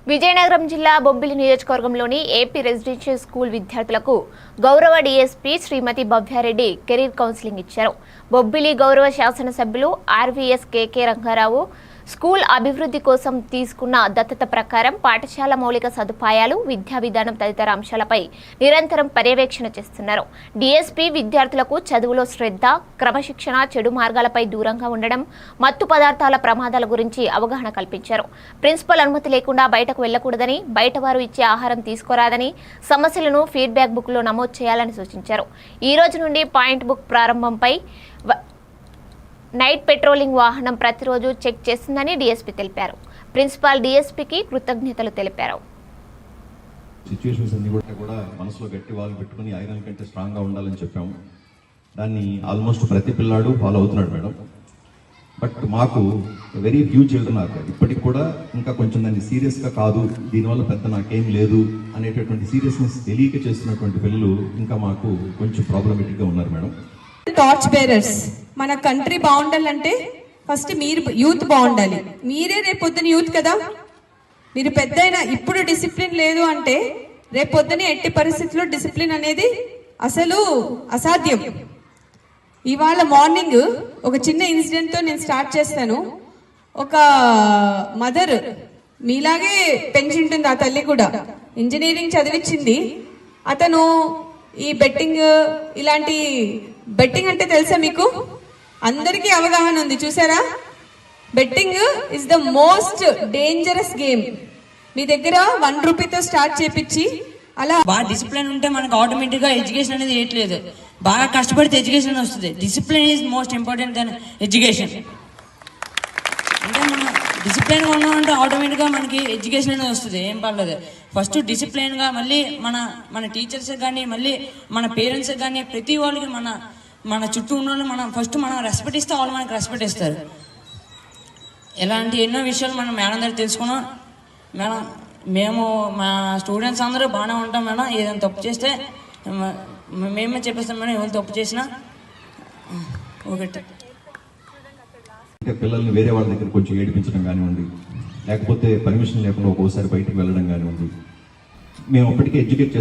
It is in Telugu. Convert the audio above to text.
విజయనగరం జిల్లా బొబ్బిలి నియోజకవర్గంలోని ఏపీ రెసిడెన్షియల్ స్కూల్ విద్యార్థులకు గౌరవ డీఎస్పీ శ్రీమతి భవ్యారెడ్డి కెరీర్ కౌన్సిలింగ్ ఇచ్చారు. బొబ్బిలి గౌరవ శాసనసభ్యులు ఆర్వీఎస్ కేకే రంగారావు స్కూల్ అభివృద్ధి కోసం తీసుకున్న దత్తత ప్రకారం పాఠశాల మౌలిక సదుపాయాలు, విద్యా విధానం తదితర అంశాలపై నిరంతరం పర్యవేక్షణ చేస్తున్నారు. డీఎస్పీ విద్యార్థులకు చదువులో శ్రద్ధ, క్రమశిక్షణ, చెడు మార్గాలపై దూరంగా ఉండడం, మత్తు పదార్థాల ప్రమాదాల గురించి అవగాహన కల్పించారు. ప్రిన్సిపల్ అనుమతి లేకుండా బయటకు వెళ్లకూడదని, బయట వారు ఇచ్చే ఆహారం తీసుకోరాదని, సమస్యలను ఫీడ్బ్యాక్ బుక్లో నమోదు చేయాలని సూచించారు. ఈ రోజు నుండి పాయింట్ బుక్ ప్రారంభంపై నైట్ పెట్రోలింగ్ వాహనం ప్రతిరోజు చెక్ చేస్తుందని డీఎస్పీ తెలిపారు. ప్రిన్సిపాల్ డీఎస్పీకి కృతజ్ఞతలు తెలిపారు. సిచ్యువేషన్స్ అన్ని కూడా మనసులో గట్టి వాళ్ళు పెట్టుకుని ఐరన్ కంటే స్ట్రాంగ్ గా ఉండాలని చెప్పాము. దాన్ని ఆల్మోస్ట్ ప్రతి పిల్లాడు ఫాలో అవుతున్నాడు మేడం. బట్ మాకు వెరీ ఫ్యూ చిల్డ్రన్ ఆర్ ఇప్పటికి కూడా ఇంకా కొంచెం దాన్ని సీరియస్ గా కాదు, దీనివల్ల పెద్ద నాకేం లేదు అనేటటువంటి సీరియస్నెస్ తెలియక చేస్తున్నటువంటి పిల్లలు ఇంకా మాకు కొంచెం ప్రాబ్లమేటిక్ గా ఉన్నారు మేడం. Torch bearers. మన కంట్రీ బాగుండాలంటే ఫస్ట్ మీరు యూత్ బాగుండాలి. మీరే రేపొద్దున యూత్ కదా. మీరు పెద్దయినా ఇప్పుడు డిసిప్లిన్ లేదు అంటే రేపొద్దున ఎట్టి పరిస్థితుల్లో డిసిప్లిన్ అనేది అసలు అసాధ్యం. ఇవాళ మార్నింగ్ ఒక చిన్న ఇన్సిడెంట్తో నేను స్టార్ట్ చేస్తాను. ఒక మదర్, మీలాగే పెంచి ఉంటుంది ఆ తల్లి కూడా, ఇంజనీరింగ్ చదివించింది. అతను ఈ బెట్టింగ్, ఇలాంటి బెట్టింగ్ అంటే తెలుసా మీకు? అందరికీ అవగాహన ఉంది, చూసారా? Betting is the most dangerous game. మీ దగ్గర 1 రూపీతో స్టార్ట్ చేపించి అలా బాగా డిసిప్లిన్ ఉంటే మనకు ఆటోమేటిక్ గా ఎడ్యుకేషన్ అనేది ఏట్లేదు. బాగా కష్టపడితే ఎడ్యుకేషన్ వస్తుంది. Discipline is most important then education. అంటే మనం డిసిప్లిన్ గా ఉన్నామంటే ఆటోమేటిక్ గా మనకి ఎడ్యుకేషన్ అనేది వస్తుంది. ఏం పర్లేదు. ఫస్ట్ డిసిప్లిన్ గా మళ్ళీ మన టీచర్స్ కానీ, మళ్ళీ మన పేరెంట్స్ కానీ, ప్రతి వాళ్ళకి మన చుట్టూ ఉన్న వాళ్ళు మనం రెస్పెక్ట్ ఇస్తే వాళ్ళు మనకి రెస్పెక్ట్ ఇస్తారు. ఇలాంటి ఎన్నో విషయాలు మనం మేడం దగ్గర తెలుసుకున్నాం. మేడం, మేము మా స్టూడెంట్స్ అందరూ బాగానే ఉంటాం మేడం. ఏదైనా తప్పు చేస్తే మేమే చెప్పేస్తాం మేడం. ఎవరు తప్పు చేసినా ఒకటి. పిల్లల్ని వేరే వాళ్ళ దగ్గర కొంచెం ఏడిపించడం కానివ్వండి, లేకపోతే పర్మిషన్ లేకుండా ఒక్కోసారి బయటకు వెళ్ళడం కానివ్వండి, మేము అప్పటికే ఎడ్యుకేట్ చేస్తాం.